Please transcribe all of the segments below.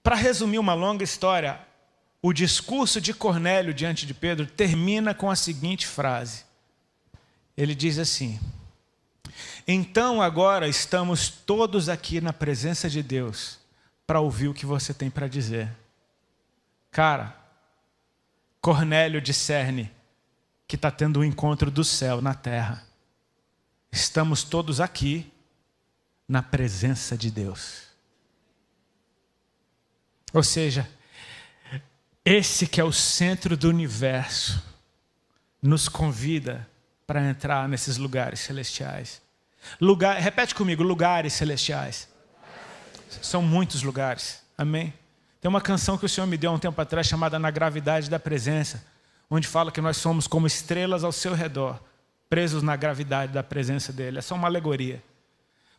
Para resumir uma longa história, o discurso de Cornélio diante de Pedro termina com a seguinte frase. Ele diz assim: então agora estamos todos aqui na presença de Deus para ouvir o que você tem para dizer. Cara, Cornélio discerne que está tendo um encontro do céu na terra. Estamos todos aqui na presença de Deus. Ou seja, esse que é o centro do universo nos convida para entrar nesses lugares celestiais. Repete comigo, lugares celestiais. São muitos lugares, amém? Tem uma canção que o Senhor me deu há um tempo atrás chamada Na Gravidade da Presença, onde fala que nós somos como estrelas ao seu redor, presos na gravidade da presença dele. É só uma alegoria.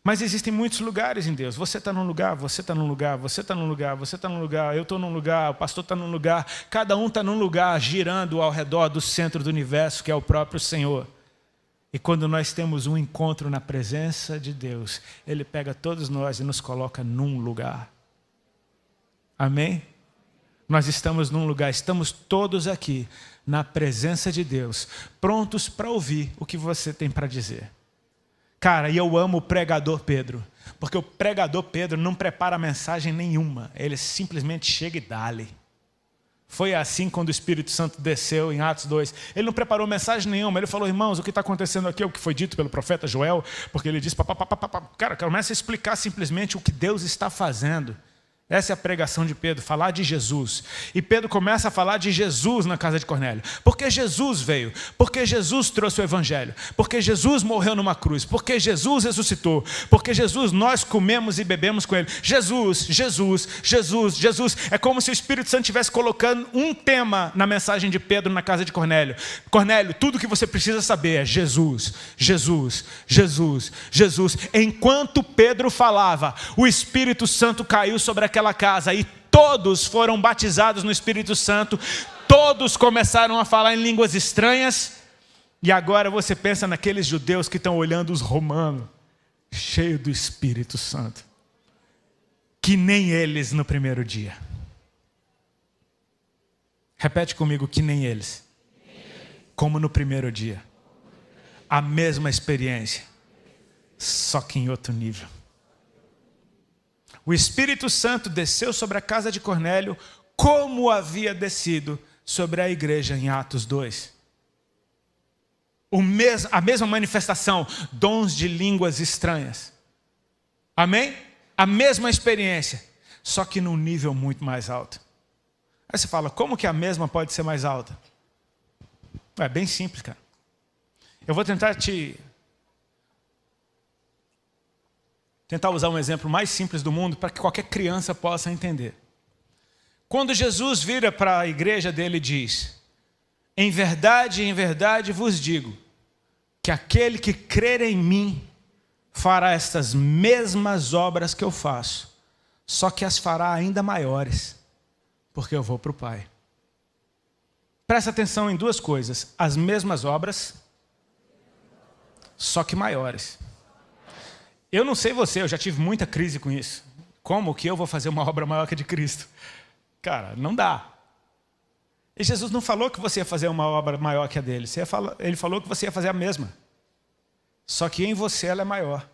Mas existem muitos lugares em Deus. Você está num lugar, você está num lugar, você está num lugar, você está num lugar, eu estou num lugar, o pastor está num lugar. Cada um está num lugar, girando ao redor do centro do universo, que é o próprio Senhor. E quando nós temos um encontro na presença de Deus, Ele pega todos nós e nos coloca num lugar. Amém? Nós estamos num lugar, estamos todos aqui, na presença de Deus, prontos para ouvir o que você tem para dizer. Cara, e eu amo o pregador Pedro, porque o pregador Pedro não prepara mensagem nenhuma, ele simplesmente chega e dá-lhe. Foi assim quando o Espírito Santo desceu em Atos 2. Ele não preparou mensagem nenhuma, ele falou: irmãos, o que está acontecendo aqui é o que foi dito pelo profeta Joel, porque ele disse, cara, começa a explicar simplesmente o que Deus está fazendo. Essa é a pregação de Pedro, falar de Jesus. E Pedro começa a falar de Jesus na casa de Cornélio. Porque Jesus veio, porque Jesus trouxe o Evangelho, porque Jesus morreu numa cruz, porque Jesus ressuscitou, porque Jesus, nós comemos e bebemos com Ele. Jesus, Jesus, Jesus, Jesus. É como se o Espírito Santo estivesse colocando um tema na mensagem de Pedro na casa de Cornélio. Cornélio, tudo que você precisa saber é Jesus, Jesus, Jesus, Jesus. Enquanto Pedro falava, o Espírito Santo caiu sobre aquela casa e todos foram batizados no Espírito Santo, todos começaram a falar em línguas estranhas. E agora você pensa naqueles judeus que estão olhando os romanos, cheios do Espírito Santo, que nem eles no primeiro dia. Repete comigo, que nem eles, como no primeiro dia. A mesma experiência, só que em outro nível. O Espírito Santo desceu sobre a casa de Cornélio, como havia descido sobre a igreja em Atos 2. A mesma manifestação, dons de línguas estranhas. Amém? A mesma experiência, só que num nível muito mais alto. Aí você fala, como que a mesma pode ser mais alta? É bem simples, cara. Eu vou tentar usar um exemplo mais simples do mundo para que qualquer criança possa entender. Quando Jesus vira para a igreja dele e diz: em verdade vos digo, que aquele que crer em mim fará estas mesmas obras que eu faço, só que as fará ainda maiores, porque eu vou para o Pai. Presta atenção em duas coisas: as mesmas obras, só que maiores. Eu não sei você, eu já tive muita crise com isso. Como que eu vou fazer uma obra maior que a de Cristo? Cara, não dá. E Jesus não falou que você ia fazer uma obra maior que a dele. Ele falou que você ia fazer a mesma. Só que em você ela é maior.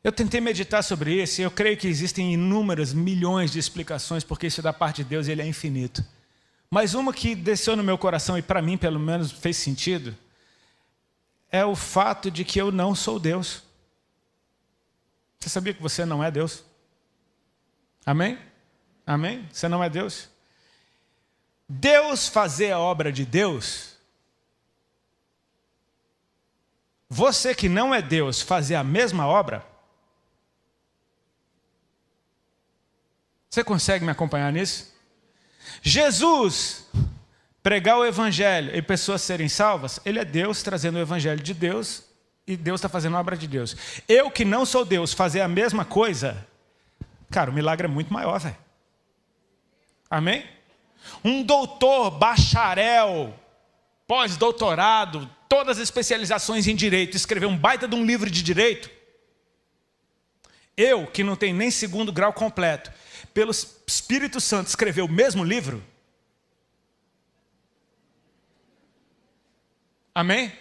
Eu tentei meditar sobre isso e eu creio que existem inúmeras, milhões de explicações, porque isso é da parte de Deus e Ele é infinito. Mas uma que desceu no meu coração e para mim pelo menos fez sentido, é o fato de que eu não sou Deus. Você sabia que você não é Deus? Amém? Amém? Você não é Deus? Deus fazer a obra de Deus, você que não é Deus fazer a mesma obra, você consegue me acompanhar nisso? Jesus pregar o Evangelho e pessoas serem salvas, Ele é Deus trazendo o Evangelho de Deus e Deus está fazendo a obra de Deus. Eu que não sou Deus fazer a mesma coisa, cara, o milagre é muito maior, velho. Amém? Um doutor, bacharel, pós-doutorado, todas as especializações em direito, escrever um baita de um livro de direito, Eu, que não tenho nem segundo grau completo, pelo Espírito Santo, escrever o mesmo livro? Amém?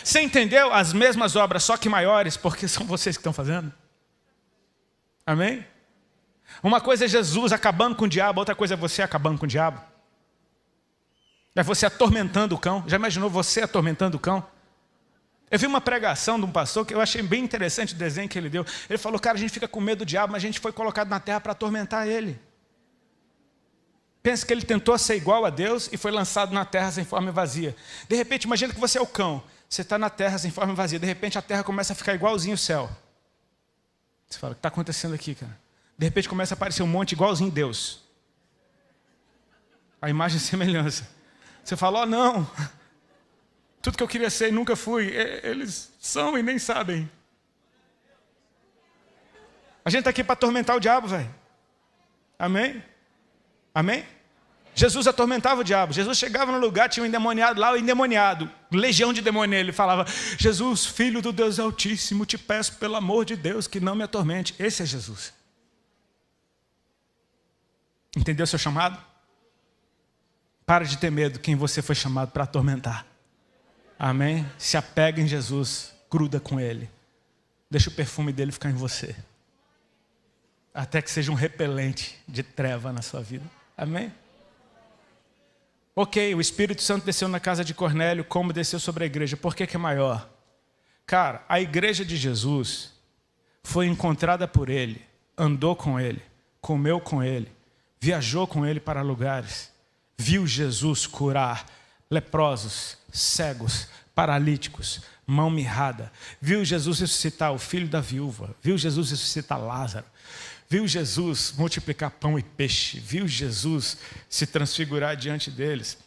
Você entendeu? As mesmas obras, só que maiores, porque são vocês que estão fazendo. Amém? Uma coisa é Jesus acabando com o diabo, outra coisa é você acabando com o diabo. É você atormentando o cão. Já imaginou você atormentando o cão? Eu vi uma pregação de um pastor que eu achei bem interessante o desenho que ele deu. Ele falou, cara, a gente fica com medo do diabo, mas a gente foi colocado na terra para atormentar ele. Pensa que ele tentou ser igual a Deus e foi lançado na terra sem forma e vazia. De repente, imagina que você é o cão. Você está na terra sem forma e vazia. De repente, a terra começa a ficar igualzinho o céu. Você fala, o que está acontecendo aqui, cara? De repente, começa a aparecer um monte igualzinho Deus. A imagem e semelhança. Você fala, oh, não. Tudo que eu queria ser e nunca fui. Eles são e nem sabem. A gente está aqui para atormentar o diabo, velho. Amém? Amém? Jesus atormentava o diabo. Jesus chegava no lugar, tinha um endemoniado lá, o endemoniado, legião de demônio. Ele falava, Jesus, filho do Deus Altíssimo, te peço pelo amor de Deus que não me atormente. Esse é Jesus. Entendeu o seu chamado? Para de ter medo quem você foi chamado para atormentar. Amém? Se apega em Jesus, gruda com Ele. Deixa o perfume dele ficar em você. Até que seja um repelente de treva na sua vida. Amém? Ok, o Espírito Santo desceu na casa de Cornélio, como desceu sobre a igreja. Por que é maior? Cara, a igreja de Jesus foi encontrada por Ele, andou com Ele, comeu com Ele, viajou com Ele para lugares, viu Jesus curar leprosos, cegos, paralíticos, mão mirrada, viu Jesus ressuscitar o filho da viúva, viu Jesus ressuscitar Lázaro, viu Jesus multiplicar pão e peixe, viu Jesus se transfigurar diante deles,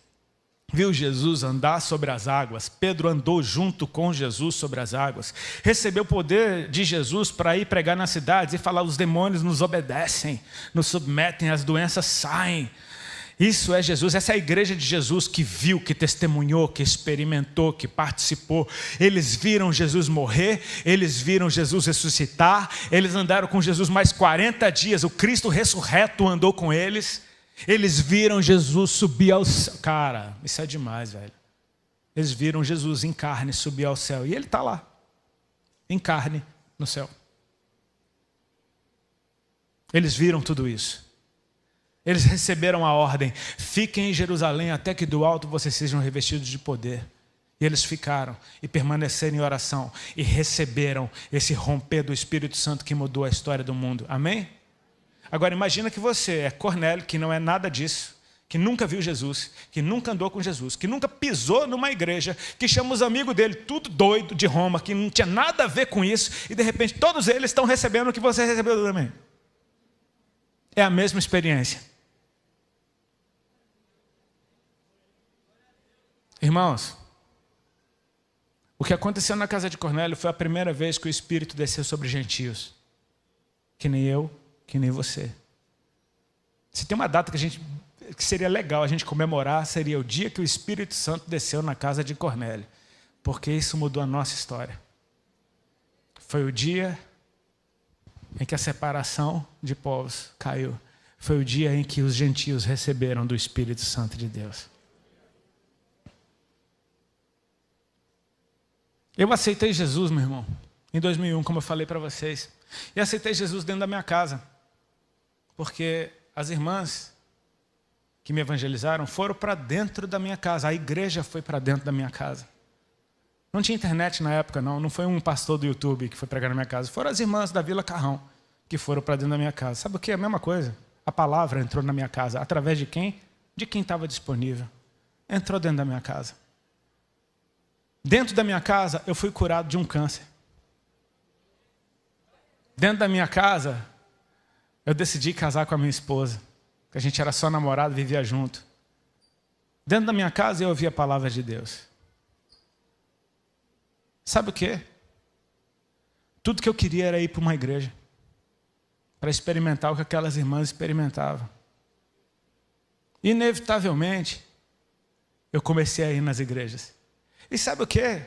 viu Jesus andar sobre as águas. Pedro andou junto com Jesus sobre as águas, recebeu o poder de Jesus para ir pregar nas cidades e falar, os demônios nos obedecem, nos submetem, as doenças saem. Isso é Jesus, essa é a igreja de Jesus que viu, que testemunhou, que experimentou, que participou. Eles viram Jesus morrer, eles viram Jesus ressuscitar, eles andaram com Jesus mais 40 dias, o Cristo ressurreto andou com eles. Eles viram Jesus subir ao céu. Cara, isso é demais, velho. Eles viram Jesus em carne subir ao céu e Ele está lá, em carne, no céu. Eles viram tudo isso. Eles receberam a ordem, fiquem em Jerusalém até que do alto vocês sejam revestidos de poder. E eles ficaram e permaneceram em oração e receberam esse romper do Espírito Santo que mudou a história do mundo. Amém? Agora imagina que você é Cornélio, que não é nada disso, que nunca viu Jesus, que nunca andou com Jesus, que nunca pisou numa igreja, que chama os amigos dele, tudo doido de Roma, que não tinha nada a ver com isso, e de repente todos eles estão recebendo o que você recebeu também. É a mesma experiência. Irmãos, o que aconteceu na casa de Cornélio foi a primeira vez que o Espírito desceu sobre gentios. Que nem eu, que nem você. Se tem uma data que seria legal a gente comemorar, seria o dia que o Espírito Santo desceu na casa de Cornélio. Porque isso mudou a nossa história. Foi o dia em que a separação de povos caiu. Foi o dia em que os gentios receberam do Espírito Santo de Deus. Eu aceitei Jesus, meu irmão, em 2001, como eu falei para vocês. E aceitei Jesus dentro da minha casa. Porque as irmãs que me evangelizaram foram para dentro da minha casa. A igreja foi para dentro da minha casa. Não tinha internet na época, não. Não foi um pastor do YouTube que foi pregar na minha casa. Foram as irmãs da Vila Carrão que foram para dentro da minha casa. Sabe o que? A mesma coisa. A palavra entrou na minha casa. Através de quem? De quem estava disponível. Entrou dentro da minha casa. Dentro da minha casa, eu fui curado de um câncer. Dentro da minha casa, eu decidi casar com a minha esposa. Que a gente era só namorado, vivia junto. Dentro da minha casa, eu ouvi a palavra de Deus. Sabe o quê? Tudo que eu queria era ir para uma igreja. Para experimentar o que aquelas irmãs experimentavam. Inevitavelmente, eu comecei a ir nas igrejas. E sabe o quê?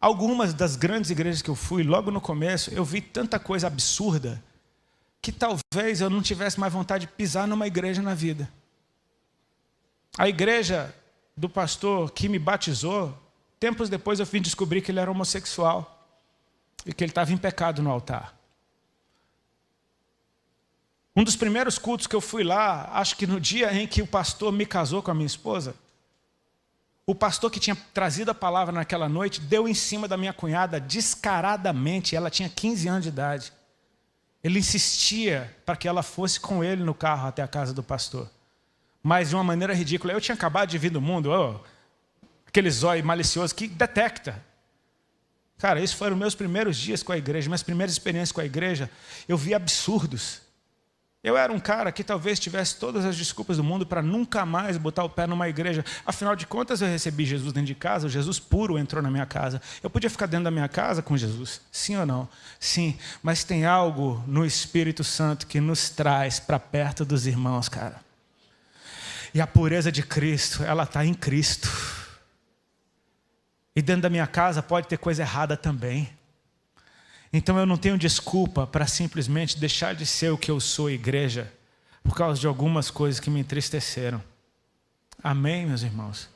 Algumas das grandes igrejas que eu fui, logo no começo, eu vi tanta coisa absurda que talvez eu não tivesse mais vontade de pisar numa igreja na vida. A igreja do pastor que me batizou, tempos depois eu vim descobrir que ele era homossexual e que ele estava em pecado no altar. Um dos primeiros cultos que eu fui lá, acho que no dia em que o pastor me casou com a minha esposa, o pastor que tinha trazido a palavra naquela noite deu em cima da minha cunhada descaradamente. Ela tinha 15 anos de idade. Ele insistia para que ela fosse com ele no carro até a casa do pastor. Mas de uma maneira ridícula. Eu tinha acabado de vir do mundo, aquele zóio malicioso que detecta. Cara, esses foram meus primeiros dias com a igreja, minhas primeiras experiências com a igreja. Eu vi absurdos. Eu era um cara que talvez tivesse todas as desculpas do mundo para nunca mais botar o pé numa igreja. Afinal de contas, eu recebi Jesus dentro de casa, o Jesus puro entrou na minha casa. Eu podia ficar dentro da minha casa com Jesus? Sim ou não? Sim, mas tem algo no Espírito Santo que nos traz para perto dos irmãos, cara. E a pureza de Cristo, ela está em Cristo. E dentro da minha casa pode ter coisa errada também. Então eu não tenho desculpa para simplesmente deixar de ser o que eu sou, igreja, por causa de algumas coisas que me entristeceram. Amém, meus irmãos?